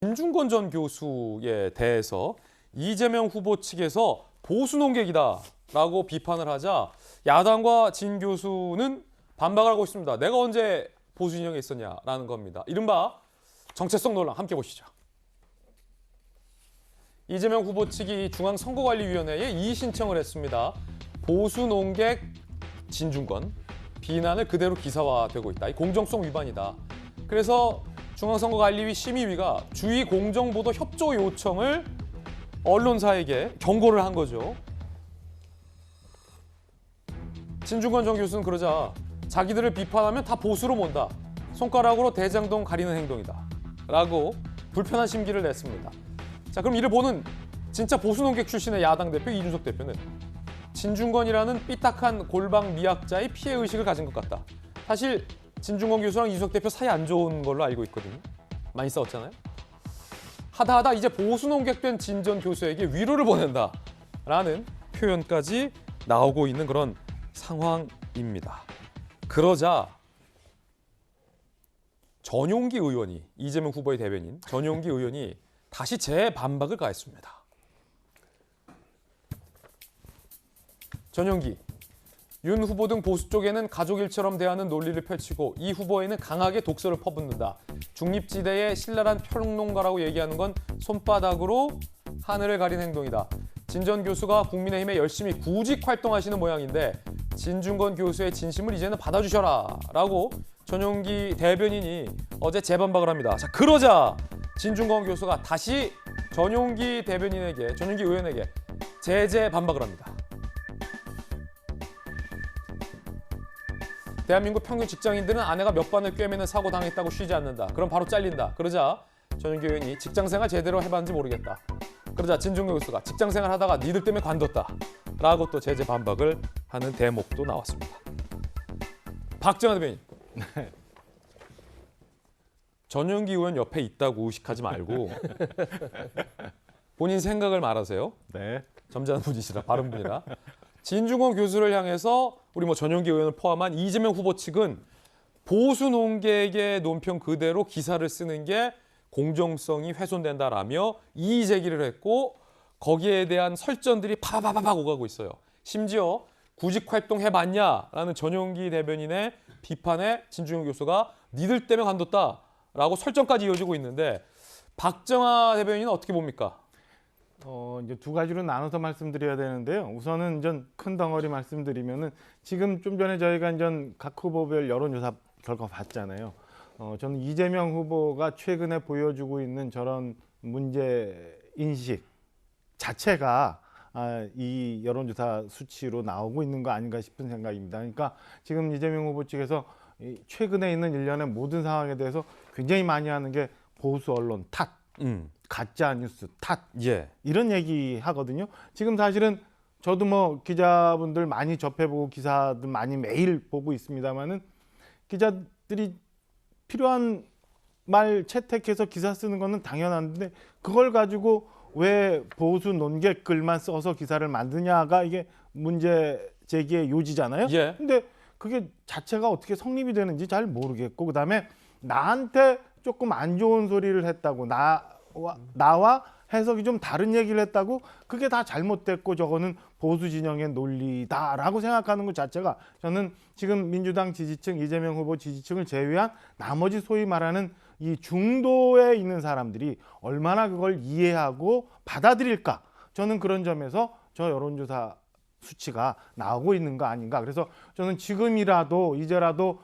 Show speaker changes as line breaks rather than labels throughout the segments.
진중권 전 교수에 대해서 이재명 후보 측에서 보수 논객이다라고 비판을 하자 야당과 진 교수는 반박을 하고 있습니다. 내가 언제 보수 진영에 있었냐라는 겁니다. 이른바 정체성 논란 함께 보시죠. 이재명 후보 측이 중앙선거관리위원회에 이의 신청을 했습니다. 보수 논객 진중권 비난을 그대로 기사화되고 있다. 이 공정성 위반이다. 그래서 중앙선거관리위 심의위가 주의 공정보도 협조 요청을 언론사에게 경고를 한 거죠. 진중권 전 교수는 그러자 자기들을 비판하면 다 보수로 몬다. 손가락으로 대장동 가리는 행동이다. 라고 불편한 심기를 냈습니다. 자, 그럼 이를 보는 진짜 보수 논객 출신의 야당 대표 이준석 대표는 진중권이라는 삐딱한 골방 미학자의 피해의식을 가진 것 같다. 사실 진중권 교수랑 이준석 대표 사이 안 좋은 걸로 알고 있거든요. 많이 싸웠잖아요. 하다 이제 보수 논객된 진 전 교수에게 위로를 보낸다라는 표현까지 나오고 있는 그런 상황입니다. 그러자 전용기 의원이, 이재명 후보의 대변인 전용기 의원이 다시 재반박을 가했습니다. 전용기, 윤 후보 등 보수 쪽에는 가족 일처럼 대하는 논리를 펼치고 이 후보에는 강하게 독설을 퍼붓는다. 중립지대의 신랄한 평론가라고 얘기하는 건 손바닥으로 하늘을 가린 행동이다. 진 전 교수가 국민의힘에 열심히 구직 활동하시는 모양인데 진중권 교수의 진심을 이제는 받아주셔라 라고 전용기 대변인이 어제 재반박을 합니다. 자, 그러자 진중권 교수가 다시 전용기 의원에게 재반박을 합니다. 대한민국 평균 직장인들은 아내가 몇 반을 꿰매는 사고 당했다고 쉬지 않는다. 그럼 바로 잘린다. 그러자 전용기 의원이 직장생활 제대로 해봤는지 모르겠다. 그러자 진중권 교수가 직장생활 하다가 니들 때문에 관뒀다. 라고 또 재반박을 하는 대목도 나왔습니다. 박정환 대변인. 전용기 의원 옆에 있다고 의식하지 말고 본인 생각을 말하세요.
네.
점잖은 분이시라, 바른 분이라. 진중권 교수를 향해서 우리 전용기 의원을 포함한 이재명 후보 측은 보수 논객의 논평 그대로 기사를 쓰는 게 공정성이 훼손된다라며 이의 제기를 했고 거기에 대한 설전들이 파바바박 오가고 있어요. 심지어 구직 활동 해봤냐라는 전용기 대변인의 비판에 진중권 교수가 니들 때문에 관뒀다라고 설전까지 이어지고 있는데 박정하 대변인은 어떻게 봅니까?
이제 두 가지로 나눠서 말씀드려야 되는데요. 우선은 큰 덩어리 말씀드리면은 지금 좀 전에 저희가 각 후보별 여론조사 결과 봤잖아요. 저는 이재명 후보가 최근에 보여주고 있는 저런 문제 인식 자체가 이 여론조사 수치로 나오고 있는 거 아닌가 싶은 생각입니다. 그러니까 지금 이재명 후보 측에서 최근에 있는 일련의 모든 상황에 대해서 굉장히 많이 하는 게 보수 언론 탓, 가짜 뉴스 탓, 이런 얘기 하거든요. 지금 사실은 저도 기자분들 많이 접해보고 기사들 많이 매일 보고 있습니다만은 기자들이 필요한 말 채택해서 기사 쓰는 거는 당연한데 그걸 가지고 왜 보수 논객 글만 써서 기사를 만드냐가 이게 문제 제기의 요지잖아요. 근데 그게 자체가 어떻게 성립이 되는지 잘 모르겠고 그다음에 나한테 조금 안 좋은 소리를 했다고 나와 해석이 좀 다른 얘기를 했다고 그게 다 잘못됐고 저거는 보수 진영의 논리다라고 생각하는 것 자체가 저는 지금 민주당 지지층, 이재명 후보 지지층을 제외한 나머지 소위 말하는 이 중도에 있는 사람들이 얼마나 그걸 이해하고 받아들일까, 저는 그런 점에서 저 여론조사 수치가 나오고 있는 거 아닌가. 그래서 저는 지금이라도 이제라도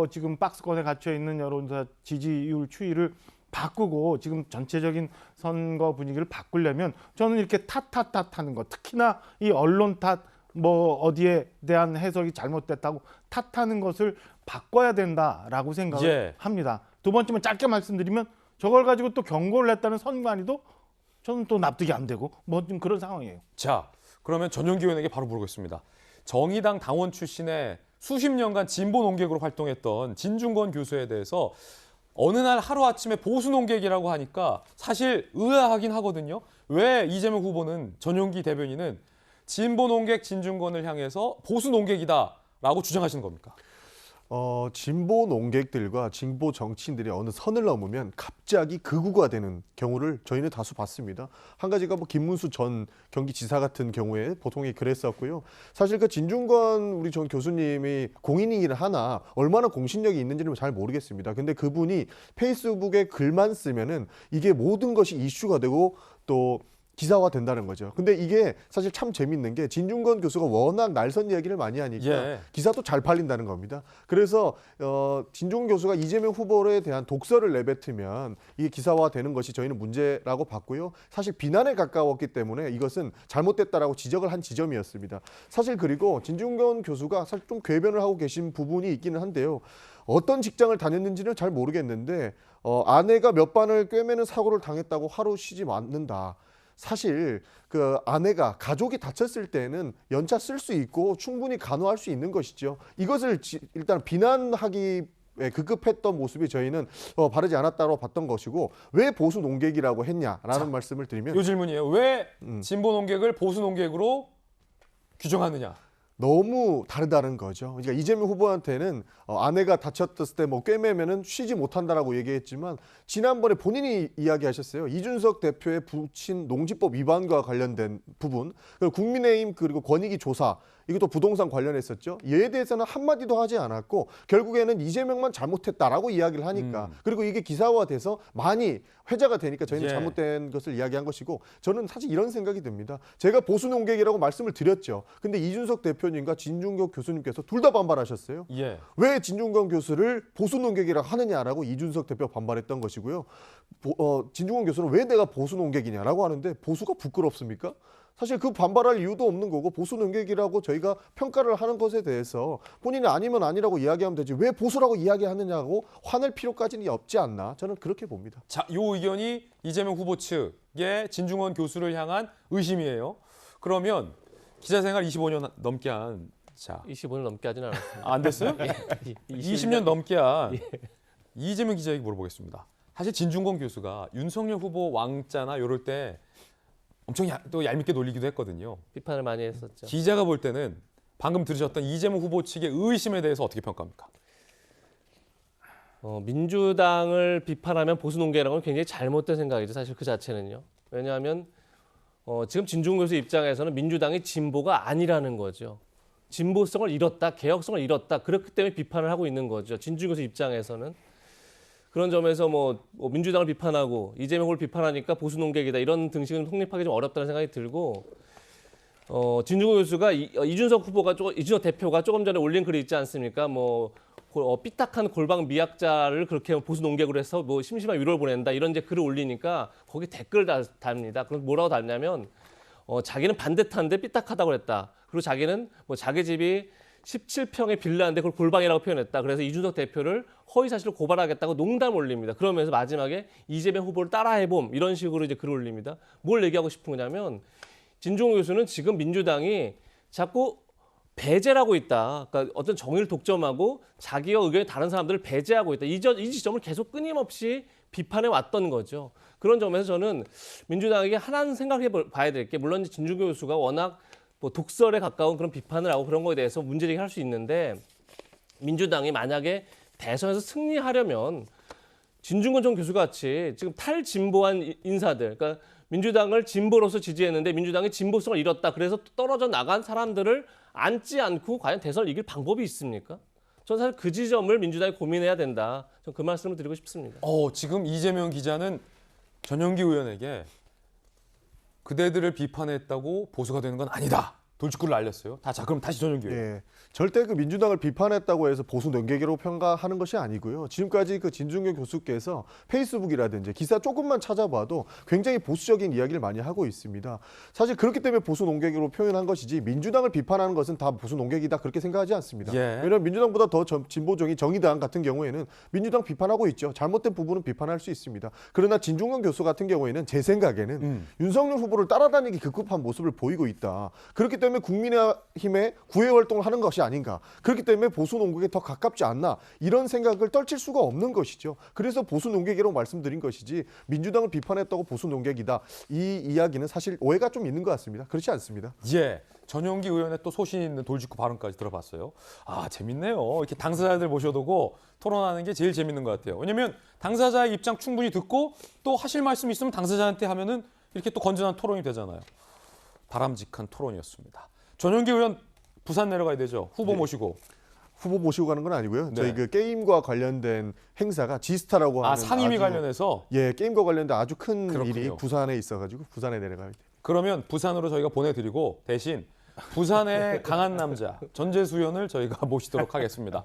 지금 박스권에 갇혀 있는 여론조사 지지율 추이를 바꾸고 지금 전체적인 선거 분위기를 바꾸려면 저는 이렇게 탓하는 거, 특히나 이 언론 탓, 어디에 대한 해석이 잘못됐다고 탓하는 것을 바꿔야 된다라고 생각을 합니다. 두 번째만 짧게 말씀드리면 저걸 가지고 또 경고를 했다는 선관위도 저는 또 납득이 안 되고 좀 그런 상황이에요.
자, 그러면 전용기 의원에게 바로 물어보겠습니다. 정의당 당원 출신의 수십 년간 진보 논객으로 활동했던 진중권 교수에 대해서 어느 날 하루아침에 보수 논객이라고 하니까 사실 의아하긴 하거든요. 왜 이재명 후보는, 전용기 대변인은 진보 논객 진중권을 향해서 보수 논객이다라고 주장하시는 겁니까?
진보 농객들과 진보 정치인들이 어느 선을 넘으면 갑자기 극우가 되는 경우를 저희는 다수 봤습니다. 한 가지가 뭐 김문수 전 경기지사 같은 경우에 보통이 그랬었고요. 사실 그 진중권 우리 전 교수님이 공인이긴 하나 얼마나 공신력이 있는지는 잘 모르겠습니다. 근데 그분이 페이스북에 글만 쓰면은 이게 모든 것이 이슈가 되고 또 기사화 된다는 거죠. 근데 이게 사실 참 재밌는 게 진중권 교수가 워낙 날선 이야기를 많이 하니까
예.
기사도 잘 팔린다는 겁니다. 그래서 진중권 교수가 이재명 후보에 대한 독설을 내뱉으면 이게 기사화 되는 것이 저희는 문제라고 봤고요. 사실 비난에 가까웠기 때문에 이것은 잘못됐다라고 지적을 한 지점이었습니다. 사실 그리고 진중권 교수가 사실 좀 궤변을 하고 계신 부분이 있기는 한데요. 어떤 직장을 다녔는지는 잘 모르겠는데 아내가 몇 반을 꿰매는 사고를 당했다고 하루 쉬지 않는다. 사실 그 아내가 가족이 다쳤을 때는 연차 쓸 수 있고 충분히 간호할 수 있는 것이죠. 이것을 일단 비난하기 급급했던 모습이 저희는 바르지 않았다고 봤던 것이고 왜 보수 농객이라고 했냐라는 말씀을 드리면
요 질문이에요. 왜 진보 농객을 보수 농객으로 규정하느냐?
너무 다르다는 거죠. 그러니까 이재명 후보한테는 아내가 다쳤을 때 뭐 꿰매면은 쉬지 못한다라고 얘기했지만 지난번에 본인이 이야기하셨어요. 이준석 대표의 부친 농지법 위반과 관련된 부분, 그리고 국민의힘 그리고 권익위 조사 이것도 부동산 관련했었죠. 이에 대해서는 한마디도 하지 않았고 결국에는 이재명만 잘못했다라고 이야기를 하니까 그리고 이게 기사화돼서 많이 회자가 되니까 저희는
예.
잘못된 것을 이야기한 것이고 저는 사실 이런 생각이 듭니다. 제가 보수 농객이라고 말씀을 드렸죠. 근데 이준석 대표님과 진중권 교수님께서 둘 다 반발하셨어요.
예.
왜 진중권 교수를 보수 농객이라고 하느냐라고 이준석 대표 반발했던 것이고요. 진중권 교수는 왜 내가 보수 농객이냐라고 하는데 보수가 부끄럽습니까? 사실 그 반발할 이유도 없는 거고 보수 농객이라고 저희가 평가를 하는 것에 대해서 본인이 아니면 아니라고 이야기하면 되지 왜 보수라고 이야기하느냐고 화낼 필요까지는 없지 않나 저는 그렇게 봅니다.
자, 요 의견이 이재명 후보 측의 진중권 교수를 향한 의심이에요. 그러면 기자 생활 25년 넘게 한
25년 넘게 하진 않았습니다.
안 됐어요? 20년 넘게 한 이재명 기자에게 물어보겠습니다. 사실 진중권 교수가 윤석열 후보 왕자나 이럴 때 엄청 또 얄밉게 놀리기도 했거든요.
비판을 많이 했었죠.
기자가 볼 때는 방금 들으셨던 이재명 후보 측의 의심에 대해서 어떻게 평가합니까?
민주당을 비판하면 보수 농객이라는 건 굉장히 잘못된 생각이죠. 사실 그 자체는요. 왜냐하면 지금 진중권 교수 입장에서는 민주당이 진보가 아니라는 거죠. 진보성을 잃었다, 개혁성을 잃었다. 그렇기 때문에 비판을 하고 있는 거죠. 진중권 교수 입장에서는. 그런 점에서 뭐 민주당을 비판하고 이재명 후보를 비판하니까 보수 농객이다. 이런 등식은 성립하기 좀 어렵다는 생각이 들고 진중권 교수가 이준석 대표가 조금 전에 올린 글이 있지 않습니까? 삐딱한 골방 미학자를 그렇게 보수 농객으로 해서 심심한 위로를 보낸다. 이런 이제 글을 올리니까 거기 댓글 답니다. 그럼 뭐라고 달냐면 자기는 반듯한데 삐딱하다고 그랬다. 그리고 자기는 자기 집이 17평의 빌라인데 그걸 골방이라고 표현했다. 그래서 이준석 대표를 허위사실로 고발하겠다고 농담 올립니다. 그러면서 마지막에 이재명 후보를 따라해봄 이런 식으로 이제 글을 올립니다. 뭘 얘기하고 싶은 거냐면 진중권 교수는 지금 민주당이 자꾸 배제하고 있다. 그러니까 어떤 정의를 독점하고 자기와 의견이 다른 사람들을 배제하고 있다. 이 지점을 계속 끊임없이 비판해 왔던 거죠. 그런 점에서 저는 민주당에게 하나는 생각해 봐야 될 게 물론 진중권 교수가 워낙 독설에 가까운 그런 비판을 하고 그런 거에 대해서 문제제기할 수 있는데 민주당이 만약에 대선에서 승리하려면 진중권 전 교수 같이 지금 탈진보한 인사들, 그러니까 민주당을 진보로서 지지했는데 민주당이 진보성을 잃었다. 그래서 떨어져 나간 사람들을 앉지 않고 과연 대선을 이길 방법이 있습니까? 저는 사실 그 지점을 민주당이 고민해야 된다. 저는 그 말씀을 드리고 싶습니다.
지금 이재명 기자는 전용기 의원에게 그대들을 비판했다고 보수가 되는 건 아니다. 돌직구를 날렸어요. 자, 그럼 다시 전용기 의원.
예, 절대 그 민주당을 비판했다고 해서 보수 농객으로 평가하는 것이 아니고요. 지금까지 그 진중권 교수께서 페이스북이라든지 기사 조금만 찾아봐도 굉장히 보수적인 이야기를 많이 하고 있습니다. 사실 그렇기 때문에 보수 농객으로 표현한 것이지 민주당을 비판하는 것은 다 보수 농객이다 그렇게 생각하지 않습니다.
예.
왜냐하면 민주당보다 더 진보적인 정의당 같은 경우에는 민주당 비판하고 있죠. 잘못된 부분은 비판할 수 있습니다. 그러나 진중권 교수 같은 경우에는 제 생각에는 윤석열 후보를 따라다니기 급급한 모습을 보이고 있다. 그렇기 때문에 때문에 국민의힘의 구애 활동을 하는 것이 아닌가. 그렇기 때문에 보수 농객에 더 가깝지 않나. 이런 생각을 떨칠 수가 없는 것이죠. 그래서 보수 농객이라고 말씀드린 것이지 민주당을 비판했다고 보수 농객이다. 이 이야기는 사실 오해가 좀 있는 것 같습니다. 그렇지 않습니다.
예. 전용기 의원의 또 소신 있는 돌직구 발언까지 들어봤어요. 아, 재밌네요. 이렇게 당사자들 모셔두고 토론하는 게 제일 재밌는 것 같아요. 왜냐면 당사자의 입장 충분히 듣고 또 하실 말씀 있으면 당사자한테 하면은 이렇게 또 건전한 토론이 되잖아요. 바람직한 토론이었습니다. 전용기 의원 부산 내려가야 되죠. 후보 모시고.
후보 모시고 가는 건 아니고요.
네.
저희 그 게임과 관련된 행사가 지스타라고 하는
상임위
아주,
관련해서
예, 게임과 관련된 아주 큰
그렇군요.
일이 부산에 있어가지고 부산에 내려가야 돼요.
그러면 부산으로 저희가 보내드리고 대신 부산의 강한 남자 전재수 의원을 저희가 모시도록 하겠습니다.